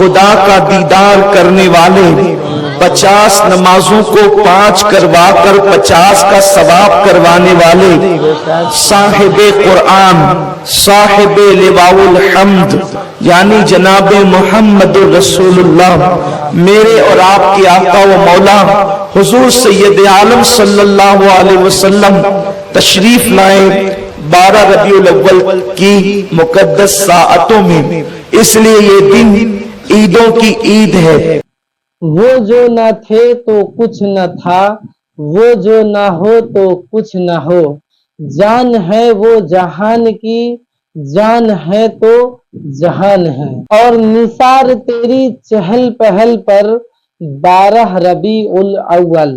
خدا کا دیدار کرنے والے، 50 نمازوں کو 5 کروا کر 50 کا ثواب کروانے والے، صاحب قرآن، صاحب لواء الحمد یعنی جناب محمد رسول اللہ، میرے اور آپ کے آقا و مولا حضور سید عالم صلی اللہ علیہ وسلم تشریف لائے 12 ربیع الاول کی مقدس ساعتوں میں، اس لیے یہ دن عیدوں کی عید ہے۔ وہ جو نہ تھے تو کچھ نہ تھا، وہ جو نہ ہو تو کچھ نہ ہو، جان ہے وہ جہان کی، جان ہے تو جہان ہے۔ اور نثار تیری چہل پہل پر 12 ربیع الاول،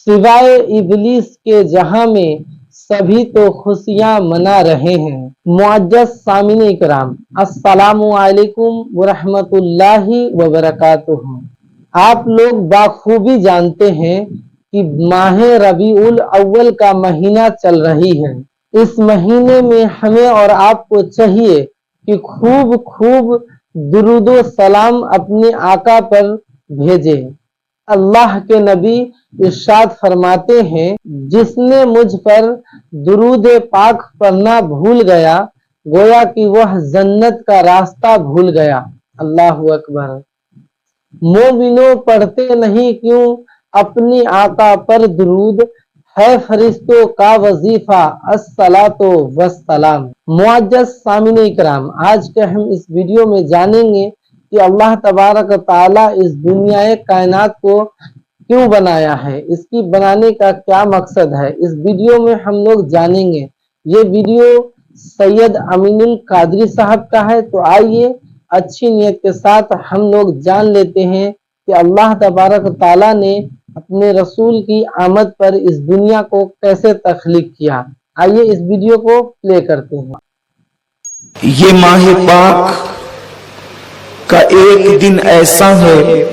سوائے ابلیس کے جہاں میں سبھی تو خوشیاں منا رہے ہیں۔ معزز سامعین کرام، السلام علیکم ورحمۃ اللہ وبرکاتہ۔ آپ لوگ بخوبی جانتے ہیں کہ ماہ ربیع الاول کا مہینہ چل رہی ہے۔ اس مہینے میں ہمیں اور آپ کو چاہیے کہ خوب درود و سلام اپنے آقا پر بھیجے۔ اللہ کے نبی ارشاد فرماتے ہیں، جس نے مجھ پر درود پاک پڑھنا بھول گیا گویا کہ وہ جنت کا راستہ بھول گیا۔ اللہ اکبر۔ مومنوں پڑھتے نہیں کیوں اپنی آقا پر درود، ہے فرشتوں کا وظیفہ الصلاۃ والسلام۔ معزز سامعین کرام، آج کے ہم اس ویڈیو میں جانیں گے کہ اللہ تبارک تعالیٰ اس دنیا کائنات کو کیوں بنایا ہے، اس کی بنانے کا کیا مقصد ہے، اس ویڈیو میں ہم لوگ جانیں گے۔ یہ ویڈیو سید امین القادری صاحب کا ہے، تو آئیے اچھی نیت کے ساتھ ہم لوگ جان لیتے ہیں کہ اللہ تبارک تعالیٰ نے اپنے رسول کی آمد پر اس دنیا کو کیسے تخلیق کیا۔ آئیے اس ویڈیو کو پلے کرتے ہیں۔ یہ ماہ پاک کا ایک دن ایسا ہے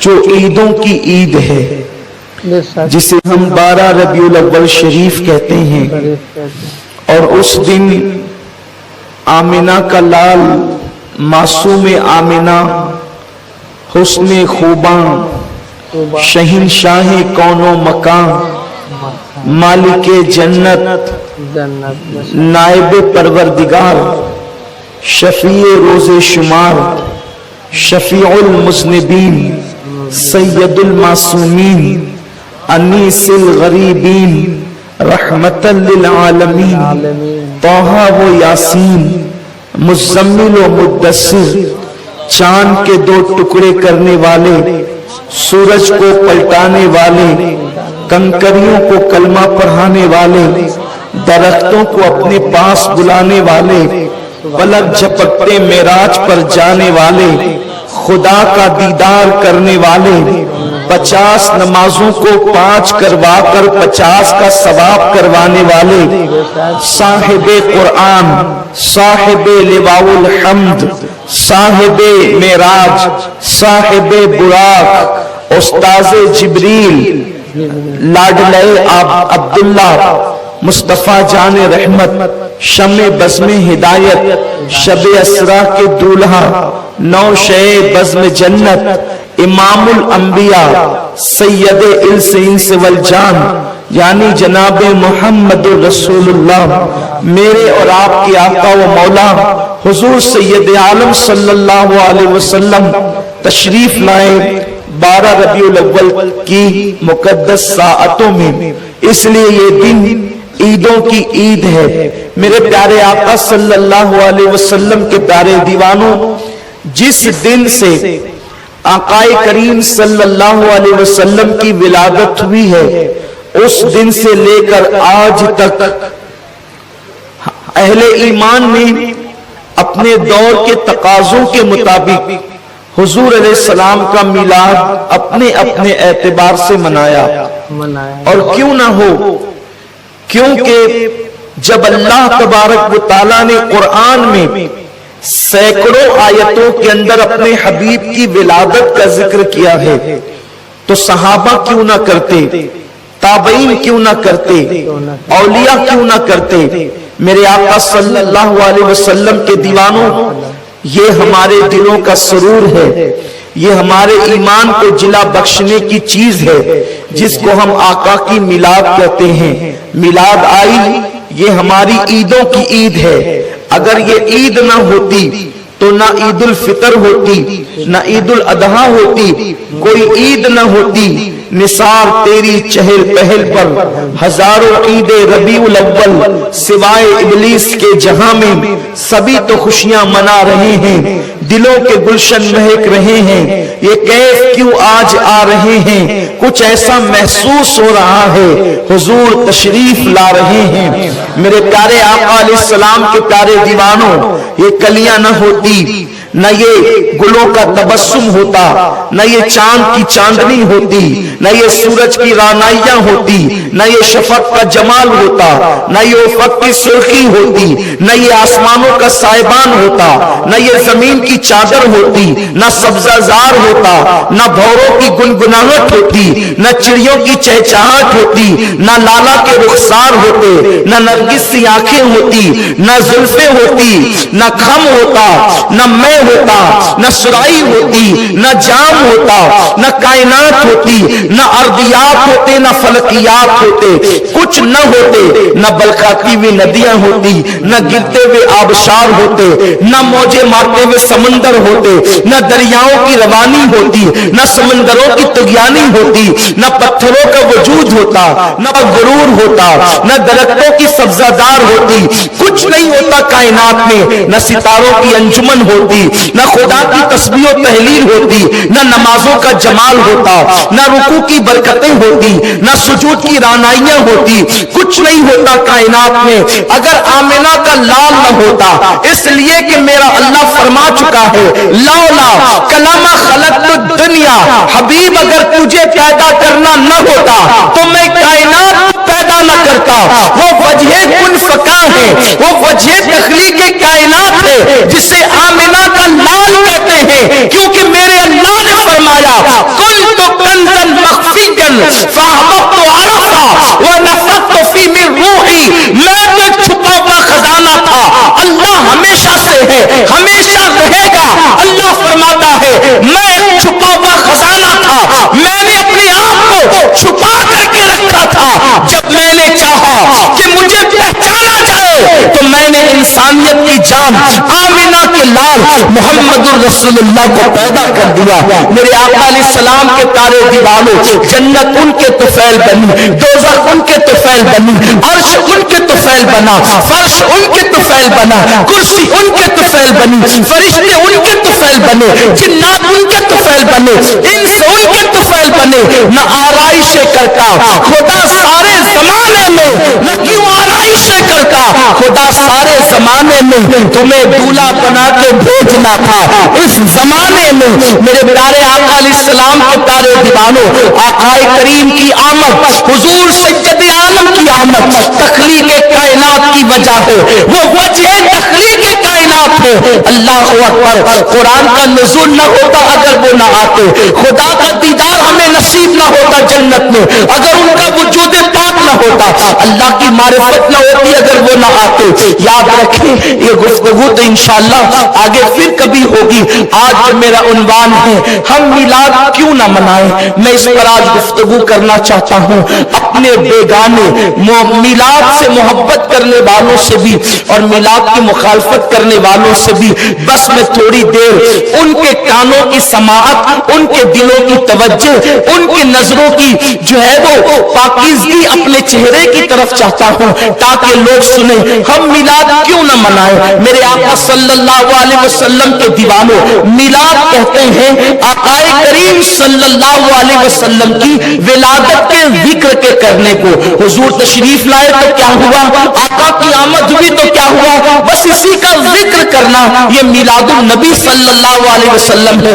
جو عیدوں کی عید ہے، جسے ہم 12 ربیع الاول شریف کہتے ہیں، اور اس دن آمنہ کا لال معصوم آمنہ حسن خوباں شہنشاہ کون و مکان مالک جنت نائب پروردگار شفیع روز شمار شفیع المذنبین سید المعصومین انیس الغریبین رحمت للعالمین طٰہٰ و یاسین مزمل و مدثر، چاند کے 2 ٹکڑے کرنے والے، سورج کو پلٹانے والے، کنکریوں کو کلمہ پڑھانے والے، درختوں کو اپنے پاس بلانے والے، پلک جھپکتے معراج پر جانے والے، خدا کا دیدار کرنے والے، 50 نمازوں کو 5 کروا کر 50 کا ثواب کروانے والے، صاحب قرآن، صاحب لواء الحمد، صاحب معراج، صاحب براق، استاذ جبریل، لاڈلے عبداللہ، مصطفیٰ جان رحمت، شمع بزم ہدایت، شب اسرا کے دولہا، نو شے بزم جنت، امام الانبیاء، سید الانس انس والجان یعنی جناب محمد رسول اللہ، میرے اور آپ کے آقا و مولا حضور سید عالم صلی اللہ علیہ وسلم تشریف لائے 12 ربیع الاول کی مقدس ساعتوں میں، اس لیے یہ دن عیدوں کی عید ہے۔ میرے پیارے آقا صلی اللہ علیہ وسلم کے پیارے دیوانوں، جس دن سے آقا کریم صلی اللہ علیہ وسلم کی ولادت ہوئی ہے، اس دن سے لے کر آج تک اہل ایمان نے اپنے دور کے تقاضوں کے مطابق حضور علیہ السلام کا میلاد اپنے اپنے اعتبار سے منایا۔ اور کیوں نہ ہو، کیونکہ جب اللہ تبارک و تعالیٰ نے قرآن میں سینکڑوں آیتوں کے اندر اپنے حبیب کی ولادت کا ذکر کیا ہے، تو صحابہ کیوں نہ کرتے، تابعین کیوں نہ کرتے، اولیاء کیوں نہ کرتے۔ میرے آقا صلی اللہ علیہ وسلم کے دیوانوں، یہ ہمارے دلوں کا سرور ہے، یہ ہمارے ایمان کو جلا بخشنے کی چیز ہے جس کو ہم آقا کی میلاد کہتے ہیں۔ میلاد آئی، یہ ہماری عیدوں کی عید ہے۔ اگر یہ عید نہ ہوتی تو نہ عید الفطر ہوتی، نہ عید الاضحیٰ ہوتی، کوئی عید نہ ہوتی۔ نثار تیری چہل پہل پر ہزاروں عید ربیع الاول، سوائے ابلیس کے جہاں میں سبھی تو خوشیاں منا رہے ہیں، دلوں کے گلشن مہک رہے ہیں۔ یہ کیف کیوں آج آ رہے ہیں؟ کچھ ایسا محسوس ہو رہا ہے حضور تشریف لا رہے ہیں۔ میرے پیارے آقا علیہ السلام کے پیارے دیوانوں، یہ کلیاں نہ ہوتی، نہ یہ گلوں کا تبسم ہوتا، نہ یہ چاند کی چاندنی ہوتی، نہ یہ سورج کی رانائیاں ہوتی، نہ یہ شفق کا جمال ہوتا، نہ یہ افق کی سرخی ہوتی، نہ یہ آسمانوں کا سائبان ہوتا، نہ یہ زمین کی چادر ہوتی، نہ سبزہ زار ہوتا، نہ بھوروں کی گنگناہٹ ہوتی، نہ چڑیوں کی چہچہاہٹ ہوتی، نہ لالا کے رخسار ہوتے، نہ نرگس سی آنکھیں ہوتی، نہ زلفیں ہوتی، نہ خم ہوتا، نہ میں ہوتا، نہ سرائی ہوتی، نہ جام ہوتا، نہ کائنات ہوتی، نہ ارضیات ہوتے، نہ فلکیات ہوتے، کچھ نہ ہوتے، نہ بلکاتی ہوئی ندیاں ہوتی، نہ گرتے ہوئے آبشار ہوتے، نہ موجیں مارتے ہوئے سمندر ہوتے، نہ دریاؤں کی روانی ہوتی، نہ سمندروں کی طغیانی ہوتی، نہ پتھروں کا وجود ہوتا، نہ غرور ہوتا، نہ درختوں کی سبزہ دار ہوتی، کچھ نہیں ہوتا کائنات میں، نہ ستاروں کی انجمن ہوتی، نہ خدا کی تسبیح و تحلیل ہوتی، نہ نمازوں کا جمال ہوتا، نہ رکوع کی برکتیں ہوتی، نہ سجود کی رانائیاں ہوتی، کچھ نہیں ہوتا کائنات میں اگر آمنہ کا لال نہ ہوتا، اس لیے کہ میرا اللہ فرما چکا ہے لولا کلمہ خلقت الدنیا، حبیب اگر تجھے پیدا کرنا نہ ہوتا تو میں کائنات پیدا نہ کرتا۔ وہ وجہ کن فکا ہے، وہ وجہ تخلیق کائنات ہے جسے آمنہ کا لال کہتے ہیں، کیونکہ میرے اللہ نے فرمایا کن تو کنزن مخفیجن فاحببت عرفا ونفخت فی من روحی، میں تو چھپا ہوا خزانہ تھا، اللہ ہمیشہ سے ہے، ہمیشہ رہے گا۔ اللہ فرماتا ہے میں چھپا ہوا خزانہ تھا، میں نے اپنے آپ کو چھپا کر کے رکھا تھا، جب میں نے چاہا کہ مجھے پہچانا جائے تو میں نے انسانیت کی جان آمنہ کے لال محمد الرسول اللہ کو پیدا کر دیا۔ میرے آقا علیہ السلام کے پیارے دیوانوں، جنت ان کے طفیل بنی، دوزخ ان کے طفیل بنی، عرش ان کے طفیل بنا، فرش ان کے طفیل بنا، کرسی ان کے طفیل بنی، فرشتے ان کے طفیل بنے، جنات ان کے طفیل بنے، انس ان کے طفیل بنے۔ نہ آرائش کرتا خدا سارے زمانے میں، نہ کیوں آرائش کرتا خدا سارے زمانے میں تمہیں دولہا بنا کے بھیجنا تھا۔ اس زمانے میں میرے پیارے آقا علیہ السلام کے پیارے دیوانوں، آقا کریم کی آمد، حضور سید عالم کی آمد تخلیق کائنات کی وجہ ہے، وہ وجہ تخلیق کائنات ہے۔ اللہ اکبر، قرآن کا نزول نہ ہوتا اگر وہ نہ آتے، خدا کا دیدار ہمیں نصیب نہ ہوتا جنت میں اگر ان کا وجود پاک نہ ہوتا، اللہ کی معرفت نہ ہوتی اگر وہ نہ آتے۔ یاد رکھیں یہ گفتگو تو انشاءاللہ آگے پھر کبھی ہوگی۔ آج میرا عنوان ہے ہم میلاد کیوں نہ منائیں۔ میں اس پر آج گفتگو کرنا چاہتا ہوں اپنے بیگانے میلاد سے محبت کرنے والوں سے بھی اور میلاد کی مخالفت کرنے والوں سے بھی بس میں تھوڑی دیر ان کے کانوں کی سماعت، ان کے دلوں کی توجہ، ان کی نظروں کی جو ہے وہ پاکیزگی اپنے چہرے کی طرف چاہتا ہوں تاکہ لوگ سنیں ہم میلاد کیوں نہ منائیں۔ میرے آقا صلی اللہ علیہ وسلم کے دیوانوں، میلاد کہتے ہیں آقا کریم صلی اللہ علیہ وسلم کی ولادت کے ذکر کے کرنے کو۔ حضور تشریف لائے تو کیا ہوا، آقا کی آمد ہوئی تو کیا ہوا، بس اسی کا ذکر کرنا یہ میلاد النبی صلی اللہ علیہ وسلم ہے۔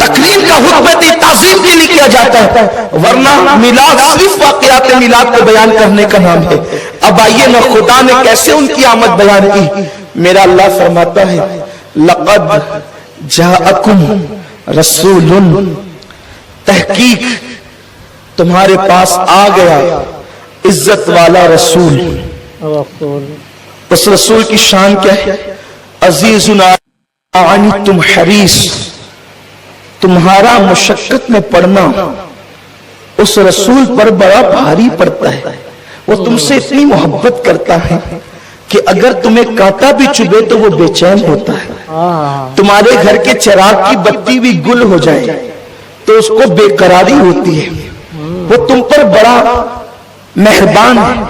تقریر کا حکمت تعظیم کے لیے کیا جاتا ہے، ورنہ میلاد صرف واقعات میلاد کو بیان کرنے کا نام ہے۔ اب آئیے نا خدا نے کیسے ان کی آمد بیان کی۔ میرا اللہ فرماتا ہے لقد جاءکم رسول، تحقیق تمہارے پاس آ گیا عزت والا رسول۔ اس رسول کی شان کیا ہے؟ عزیز عنتم حریص، تمہارا مشقت میں پڑنا اس رسول پر بڑا بھاری پڑتا ہے۔ وہ تم سے اتنی محبت کرتا ہے کہ اگر تمہیں کانٹا بھی چبھے تو وہ بے چین ہوتا ہے۔ تمہارے گھر کے چراغ کی بتی بھی گل ہو جائے تو اس کو بے قراری ہوتی ہے۔ وہ تم پر بڑا مہربان ہے۔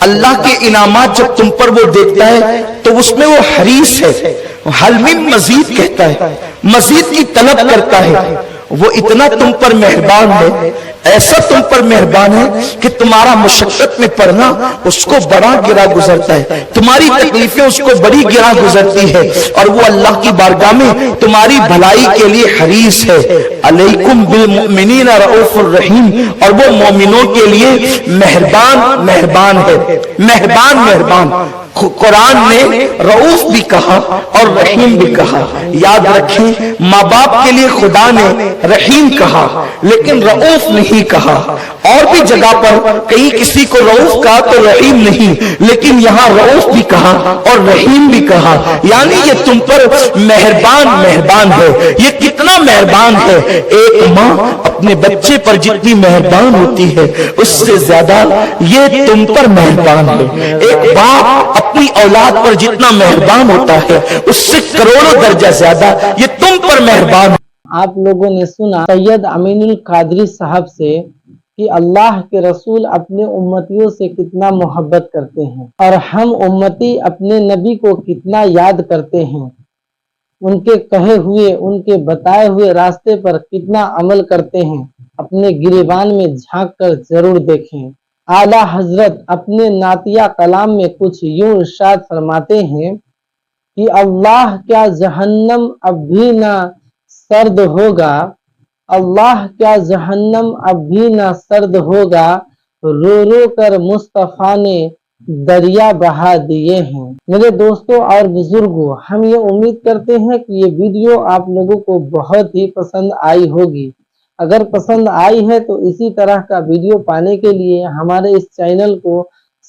اللہ کے انعامات جب تم پر وہ دیکھتا ہے تو اس میں وہ حریص ہے، حل من مزید کہتا ہے، مزید کی طلب کرتا ہے۔ وہ اتنا تم پر مہربان ہے، ایسا تم پر مہربان ہے کہ تمہارا مشقت میں پڑنا اس کو بڑا گرا گزرتا ہے، تمہاری تکلیفیں اس کو بڑی گرا گزرتی ہے، اور وہ اللہ کی بارگاہ میں تمہاری بھلائی کے لیے حریص ہے۔ علیکم بالمؤمنین رؤوف الرحیم، اور وہ مومنوں کے لیے مہربان ہے، مہربان۔ قرآن نے رؤوف بھی کہا اور رحیم بھی کہا۔ یاد رکھیں ماں باپ کے لیے خدا نے رحیم کہا لیکن رؤوف نہیں کہا۔ اور بھی جگہ پر کہیں کسی کو رؤوف کہا تو رحیم نہیں، لیکن یہاں رؤوف بھی کہا اور رحیم بھی کہا، یعنی یہ تم پر مہربان ہے۔ یہ کتنا مہربان ہے؟ ایک ماں اپنے بچے پر جتنی مہربان ہوتی ہے اس سے زیادہ یہ تم پر مہربان ہے۔ ایک باپ اپنی اولاد پر جتنا مہربان ہوتا ہے اس سے کروڑوں درجہ زیادہ یہ تم پر مہربان ہے۔ آپ لوگوں نے سنا سید امین القادری صاحب سے کہ اللہ کے رسول اپنے امتیوں سے کتنا محبت کرتے ہیں، اور ہم امتی اپنے نبی کو کتنا یاد کرتے ہیں، ان کے کہے ہوئے ان کے بتائے ہوئے راستے پر کتنا عمل کرتے ہیں۔ اپنے گریبان میں جھانک کر ضرور دیکھیں۔ اعلیٰ حضرت اپنے نعتیہ کلام میں کچھ یوں ارشاد فرماتے ہیں کہ اللہ کیا جہنم اب بھی نہ سرد ہوگا، اللہ کیا جہنم اب بھی نہ سرد ہوگا، رو رو کر مصطفیٰ نے دریا بہا دیے ہیں۔ میرے دوستوں اور بزرگوں، ہم یہ امید کرتے ہیں کہ یہ ویڈیو آپ لوگوں کو بہت ہی پسند آئی ہوگی۔ اگر پسند آئی ہے تو اسی طرح کا ویڈیو پانے کے لیے ہمارے اس چینل کو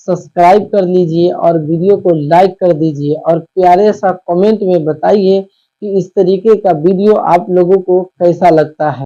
سبسکرائب کر لیجئے اور ویڈیو کو لائک کر دیجئے، اور پیارے سا کمنٹ میں بتائیے کہ اس طریقے کا ویڈیو آپ لوگوں کو کیسا لگتا ہے۔